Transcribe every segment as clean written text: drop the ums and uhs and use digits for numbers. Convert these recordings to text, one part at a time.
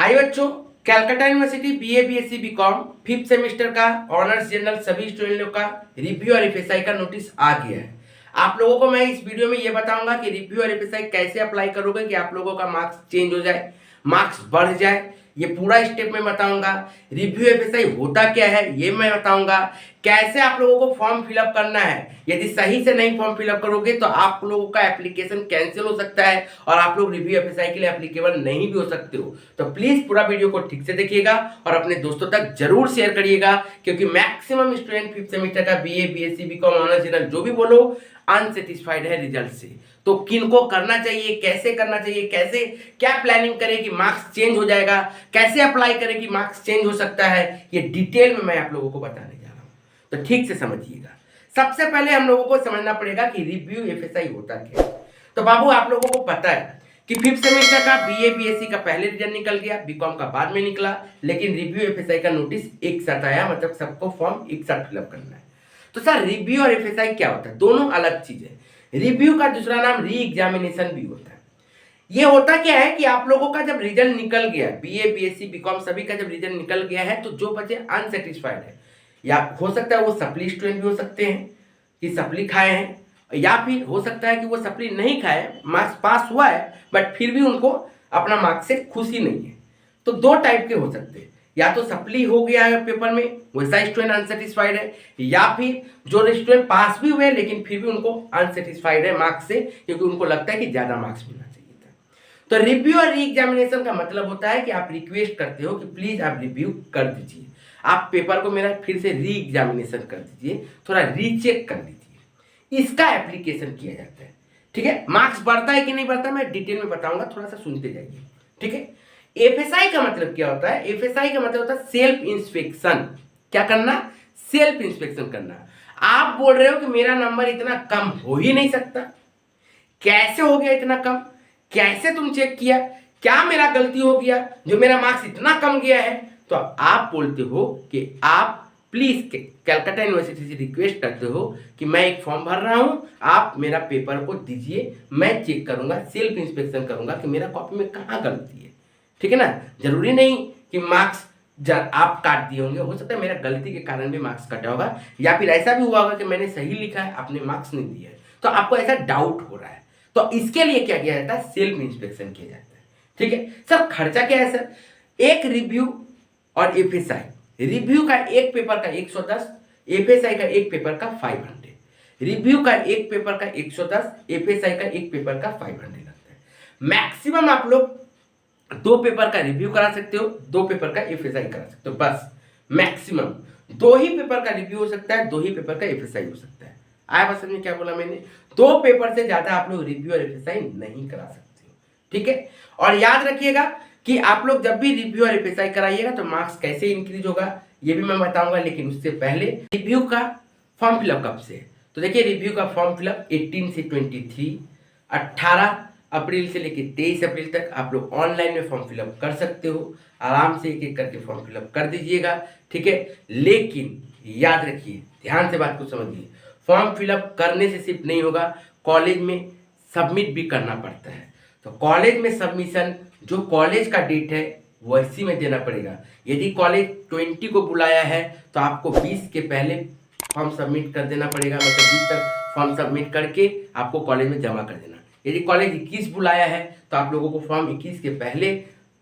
हाय बच्चों, Calcutta university BA BSc BCom fifth semester का honours general सभी स्टूडेंट लोग का रिव्यू और एफएसआई का नोटिस आ गया है। आप लोगों को मैं इस वीडियो में ये बताऊंगा कि रिव्यू और एफएसआई कैसे अप्लाई करोगे कि आप लोगों का मार्क्स चेंज हो जाए, मार्क्स बढ़ जाए। ये पूरा स्टेप में बताऊंगा। रिव्यू एफएसआई होता क्या है ये मैं बताऊंगा। कैसे आप लोगों को फॉर्म फिलअप करना है, यदि सही से नहीं फॉर्म फिलअप करोगे तो आप लोगों का एप्लीकेशन कैंसिल हो सकता है और आप लोग रिव्यू एफएसआई के लिए एप्लीकेबल नहीं भी हो सकते हो। तो प्लीज पूरा वीडियो को ठीक से देखिएगा और अपने दोस्तों तक जरूर शेयर करिएगा, क्योंकि मैक्सिमम स्टूडेंट फिफ्थ सेमेस्टर का BA BSc BCom honours general जो भी बोलो अनसेटिस्फाइड है रिजल्ट से। तो किनको करना चाहिए, कैसे करना चाहिए, कैसे क्या प्लानिंग करें कि मार्क्स चेंज हो जाएगा, कैसे अप्लाई करें कि मार्क्स चेंज हो सकता है, ये डिटेल में मैं आप लोगों को बताने जा रहा हूं। तो ठीक से समझिएगा। सबसे पहले हम लोगों को समझना पड़ेगा कि रिव्यू एफएसआई होता क्या है। तो बाबू आप लोगों को पता है कि फिफ्थ सेमेस्टर का बीए बीएससी का पहले रिजल्ट निकल गया, बीकॉम का बाद में निकला, लेकिन रिव्यू एफएसआई का नोटिस एक साथ आया, मतलब सबको फॉर्म एक साथ फिलअप करना है। तो सर रिव्यू और एफएसआई क्या होता है? दोनों अलग चीज है। रिव्यू का दूसरा नाम री एग्जामिनेशन भी होता है। ये होता क्या है कि आप लोगों का जब रिजल्ट निकल गया, बीए बीएससी बीकॉम सभी का जब रिजल्ट निकल गया है, तो जो बच्चे अनसेटिस्फाइड है, या हो सकता है वो सप्ली स्टूडेंट भी हो सकते हैं कि सप्ली खाए हैं, या फिर हो सकता है कि वो सप्ली नहीं खाए, मार्क्स पास हुआ है बट फिर भी उनको अपना मार्क्स से खुशी नहीं है। तो दो टाइप के हो सकते हैं, या तो सप्ली हो गया है पेपर में, वैसा स्टूडेंट अनसेटिस्फाइड है, या फिर जो स्टूडेंट पास भी हुए लेकिन फिर भी उनको अनसेटिस्फाइड है मार्क्स से, क्योंकि उनको लगता है कि ज्यादा मार्क्स मिलना चाहिए था। तो रिव्यू और री एग्जामिनेशन का मतलब होता है कि आप रिक्वेस्ट करते हो कि प्लीज आप रिव्यू कर दीजिए, आप पेपर को मेरा फिर से री एग्जामिनेशन कर दीजिए, थोड़ा रीचेक कर लीजिए। इसका एप्लीकेशन किया जाता है। ठीक है, मार्क्स बढ़ता है कि नहीं बढ़ता मैं डिटेल में बताऊंगा, थोड़ा सा सुनते जाइए। ठीक है, एफएसआई का मतलब क्या होता है? एफएसआई का मतलब होता है सेल्फ इंस्पेक्शन। क्या करना? सेल्फ इंस्पेक्शन करना। आप बोल रहे हो कि मेरा नंबर इतना कम हो ही नहीं सकता, कैसे हो गया इतना कम? कैसे तुम चेक किया? क्या मेरा गलती हो गया जो मेरा मार्क्स इतना कम गया है? तो आप बोलते हो कि आप प्लीज कैलकाटा यूनिवर्सिटी से रिक्वेस्ट करते हो कि मैं एक फॉर्म भर रहा हूं, आप मेरा पेपर को दीजिए, मैं चेक करूंगा, सेल्फ इंस्पेक्शन करूंगा कि मेरा कॉपी में कहाँ गलती है। ठीक है ना? जरूरी नहीं कि मार्क्स आप काट दिए होंगे, हो सकता है मेरा गलती के कारण भी मार्क्स कटा होगा, या फिर ऐसा भी हुआ होगा कि मैंने सही लिखा है, आपने मार्क्स नहीं दिया है, तो आपको ऐसा डाउट हो रहा है। तो इसके लिए क्या किया जाता है? सेल्फ इंस्पेक्शन किया जाता है। ठीक है सर, खर्चा क्या है सर? एक रिव्यू और एफएसआई, रिव्यू का एक पेपर का 110, एफएसआई का एक पेपर का 500। रिव्यू का एक पेपर का 110, एफएसआई का एक पेपर का 500 लगता है। मैक्सिमम आप लोग दो पेपर का रिव्यू करा सकते हो, दो पेपर का एफएसआई करा सकते हो, बस मैक्सिमम दो ही पेपर का रिव्यू हो सकता है, दो ही पेपर का एफएसआई हो सकता है। आया बात समझ में? क्या बोला मैंने? दो पेपर से ज्यादा आप लोग रिव्यू और एफएसआई नहीं करा सकते हो। ठीक है, और याद रखिएगा कि आप लोग जब भी रिव्यू और एफएसआई कराइएगा तो मार्क्स कैसे इंक्रीज होगा ये भी मैं बताऊंगा, लेकिन उससे पहले रिव्यू का फॉर्म फिलअप कब से? तो देखिए, रिव्यू का फॉर्म फिलअप 18 से 23, 18 अप्रैल से लेकर 23 अप्रैल तक आप लोग ऑनलाइन में फॉर्म फिलअप कर सकते हो। आराम से एक एक करके फॉर्म फिलअप कर दीजिएगा। ठीक है, लेकिन याद रखिए, ध्यान से बात को समझिए, फॉर्म फिलअप करने से सिर्फ नहीं होगा, कॉलेज में सबमिट भी करना पड़ता है। तो कॉलेज में सबमिशन जो कॉलेज का डेट है वैसी में देना पड़ेगा। यदि कॉलेज 20 को बुलाया है तो आपको 20 के पहले फॉर्म सबमिट कर देना पड़ेगा, मतलब 20 तक फॉर्म सबमिट करके आपको कॉलेज में जमा कर देना। यदि कॉलेज 21 बुलाया है तो आप लोगों को फॉर्म 21 के पहले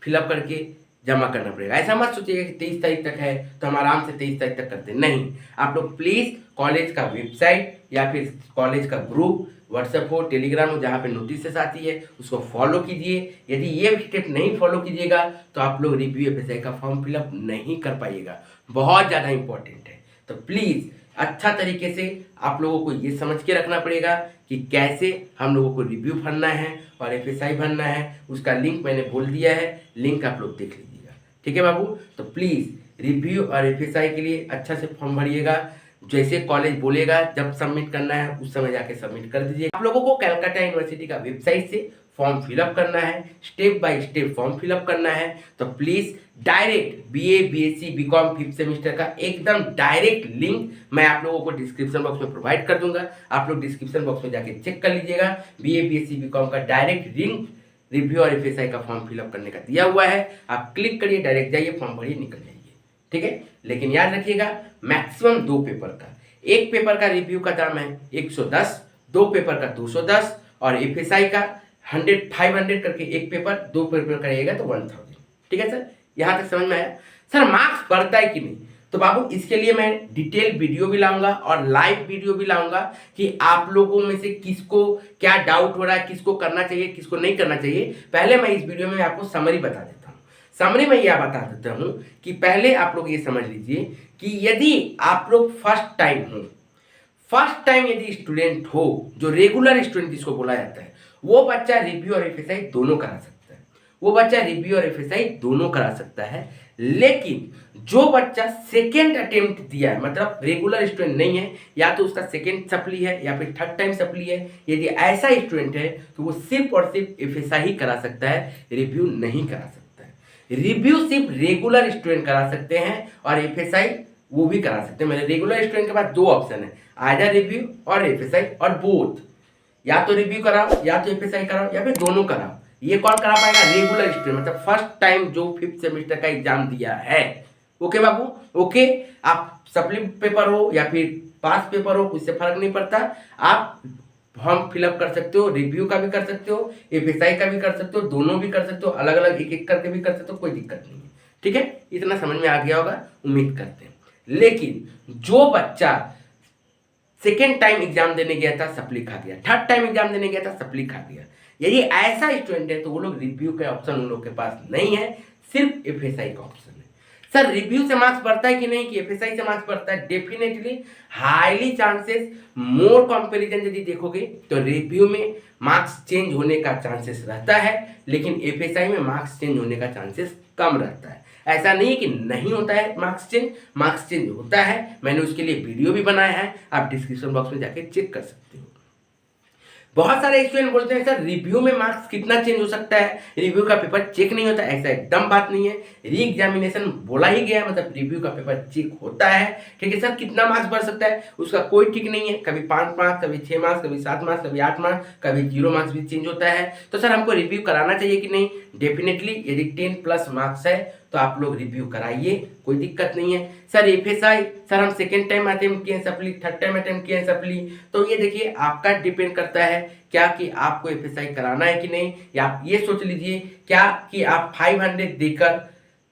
फिलअप करके जमा करना पड़ेगा। ऐसा मत सोचिएगा कि 23 तारीख तक है तो हम आराम से 23 तारीख तक करते, नहीं। आप लोग प्लीज कॉलेज का वेबसाइट या फिर कॉलेज का ग्रुप, व्हाट्सएप हो, टेलीग्राम हो, जहाँ पे नोटिस आती है उसको फॉलो कीजिए। यदि ये स्टेप नहीं फॉलो कीजिएगा तो आप लोग रिव्यू एफएसआई का फॉर्म फिलअप नहीं कर पाइएगा, बहुत ज़्यादा इंपॉर्टेंट है। तो प्लीज़ अच्छा तरीके से आप लोगों को ये समझ के रखना पड़ेगा कि कैसे हम लोगों को रिव्यू भरना है और एफएसआई भरना है। उसका लिंक मैंने बोल दिया है, लिंक आप लोग देख लीजिएगा। ठीक है बाबू, तो प्लीज़ रिव्यू और एफएसआई के लिए अच्छा से फॉर्म भरिएगा, जैसे कॉलेज बोलेगा जब सबमिट करना है उस समय जाके सबमिट कर दीजिए। आप लोगों को कैलकाटा यूनिवर्सिटी का वेबसाइट से फॉर्म फिलअप करना है, step by step form fill up करना है। तो please direct BA BSc BCom fifth semester का एकदम डायरेक्ट लिंक मैं आप लोगों को डिस्क्रिप्शन बॉक्स में प्रोवाइड कर दूंगा। आप लोग डिस्क्रिप्शन बॉक्स में जाके चेक कर लीजिएगा। बीए बीएससी बीकॉम का डायरेक्ट लिंक रिव्यू और एफएसआई का फॉर्म फिलअप करने का दिया हुआ है। आप क्लिक करिए, डायरेक्ट जाइए, फॉर्म भरिए, निकल जाइए। ठीक है, लेकिन याद रखिएगा मैक्सिमम 2 पेपर का, एक पेपर का रिव्यू का दाम है 110, 2 पेपर का 210 और एफएसआई का 500 करके एक पेपर, 2 पेपर का रहेगा तो 1000। ठीक है सर, यहाँ तक समझ में आया? सर मार्क्स बढ़ता है कि नहीं, तो बाबू इसके लिए मैं डिटेल वीडियो भी लाऊंगा और लाइव वीडियो भी लाऊंगा कि आप लोगों में से किसको क्या डाउट हो रहा है, किसको करना चाहिए, किसको नहीं करना चाहिए। पहले मैं इस वीडियो में आपको समरी बता देता हूँ। समरी में यह बता देता हूँ कि पहले आप लोग ये समझ लीजिए कि यदि आप लोग फर्स्ट टाइम यदि स्टूडेंट हो, जो रेगुलर स्टूडेंट जिसको बोला जाता है, वो बच्चा रिव्यू और एफएसआई दोनों करा सकता है। वो बच्चा रिव्यू और एफएसआई दोनों करा सकता है। लेकिन जो बच्चा सेकेंड अटेम्प्ट दिया है, मतलब रेगुलर स्टूडेंट नहीं है, या तो उसका सेकेंड सप्ली है या फिर थर्ड टाइम सप्ली है, यदि ऐसा स्टूडेंट है तो वो सिर्फ और सिर्फ एफएसआई ही करा सकता है, रिव्यू नहीं करा सकता है। रिव्यू सिर्फ रेगुलर स्टूडेंट करा सकते हैं और एफएसआई वो भी करा सकते हैं। मेरे रेगुलर स्टूडेंट के पास 2 ऑप्शन है, आइदर रिव्यू और एफएसआई और बोथ, या तो रिव्यू कराओ या तो एफएसआई कराओ या फिर दोनों कराओ। ये कौन करा पाएगा? रेगुलर स्टूडेंट, मतलब फर्स्ट टाइम जो 5th सेमेस्टर का एग्जाम दिया है। ओके बाबू, ओके। आप सप्ली पेपर हो या फिर पास पेपर हो, उससे फर्क नहीं पड़ता, आप फॉर्म फिलअप कर सकते हो, रिव्यू का भी कर सकते हो, एफएसआई का भी कर सकते हो, दोनों भी कर सकते हो, अलग अलग एक एक करके भी कर सकते हो, कोई दिक्कत नहीं है। ठीक है, इतना समझ में आ गया होगा, उम्मीद करते हैं। लेकिन जो बच्चा सेकेंड टाइम एग्जाम देने गया था, सप्ली खा गया, थर्ड टाइम एग्जाम देने गया था, सप्ली खा गया, यदि ऐसा स्टूडेंट है तो वो लोग रिव्यू का ऑप्शन उन लोग के पास नहीं है, सिर्फ एफएसआई का ऑप्शन है। सर रिव्यू से मार्क्स बढ़ता है कि नहीं, कि एफएसआई से मार्क्स बढ़ता है? डेफिनेटली, हाईली चांसेस, मोर कंपैरिजन यदि देखोगे तो रिव्यू में मार्क्स चेंज होने का चांसेस रहता है, लेकिन एफएसआई में मार्क्स चेंज होने का चांसेस कम रहता है। ऐसा नहीं है कि नहीं होता है मार्क्स चेंज होता है। मैंने उसके लिए वीडियो भी बनाया है, आप डिस्क्रिप्शन बॉक्स में जाके चेक कर सकते हो। बहुत सारे स्टूडेंट बोलते हैं सर रिव्यू में मार्क्स कितना चेंज हो सकता है, रिव्यू का पेपर चेक नहीं होता। ऐसा एकदम बात नहीं है, री एग्जामिनेशन बोला ही गया, मतलब रिव्यू का पेपर चेक होता है। ठीक है सर, कितना मार्क्स बढ़ सकता है उसका कोई ठीक नहीं है, कभी 5 मार्क्स, कभी 6 मार्क्स, कभी 7 मार्क्स, कभी 8 मार्क्स, कभी 0 मार्क्स भी चेंज होता है। तो सर हमको रिव्यू कराना चाहिए कि नहीं? डेफिनेटली, यदि 10+ मार्क्स है तो आप लोग रिव्यू कराइए, कोई दिक्कत नहीं है। सर एफएसआई, सर हम सेकेंड टाइम अटेम्प्ट किए हैं सप्ली, थर्ड टाइम अटेम्प्ट किए हैं सप्ली, तो ये देखिए आपका डिपेंड करता है क्या कि आपको एफएसआई कराना है कि नहीं। या आप ये सोच लीजिए क्या कि आप 500 देकर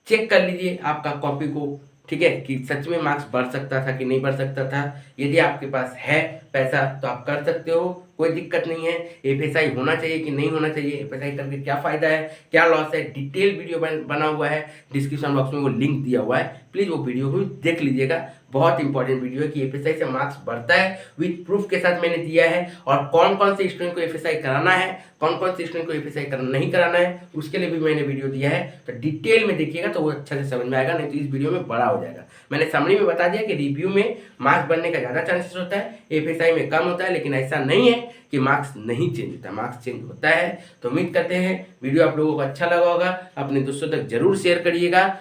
चेक कर लीजिए आपका कॉपी को, ठीक है, कि सच में मार्क्स बढ़ सकता था कि नहीं बढ़ सकता था। यदि आपके पास है पैसा तो आप कर सकते हो, कोई दिक्कत नहीं है। एफएसआई होना चाहिए कि नहीं होना चाहिए, एफएसआई करके क्या फायदा है, क्या लॉस है, डिटेल वीडियो बना हुआ है, डिस्क्रिप्शन बॉक्स में वो लिंक दिया हुआ है, प्लीज वो वीडियो को देख लीजिएगा। बहुत इंपॉर्टेंट वीडियो है कि एफएसआई से मार्क्स बढ़ता है, विद प्रूफ के साथ मैंने दिया है। और कौन कौन से स्टूडेंट को एफएसआई कराना है, कौन कौन से स्टूडेंट को एफएसआई नहीं कराना है, उसके लिए भी मैंने वीडियो दिया है। तो डिटेल में देखिएगा तो वो अच्छा से समझ में आएगा, नहीं तो इस वीडियो में बड़ा हो जाएगा। मैंने समरी में बता दिया कि रिव्यू में मार्क्स बढ़ने का ज़्यादा चांसेस होता है, एफएसआई में कम होता है, लेकिन ऐसा नहीं है कि मार्क्स नहीं चेंज होता, मार्क्स चेंज होता है। तो उम्मीद करते हैं वीडियो आप लोगों को अच्छा लगा होगा, अपने दोस्तों तक जरूर शेयर करिएगा।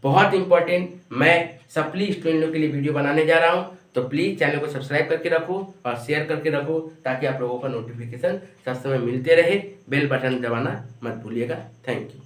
बहुत इंपॉर्टेंट, मैं सप्ली स्टूडेंटों के लिए वीडियो बनाने जा रहा हूँ, तो प्लीज़ चैनल को सब्सक्राइब करके रखो और शेयर करके रखो, ताकि आप लोगों का नोटिफिकेशन सब समय मिलते रहे। बेल बटन दबाना मत भूलिएगा। Thank you.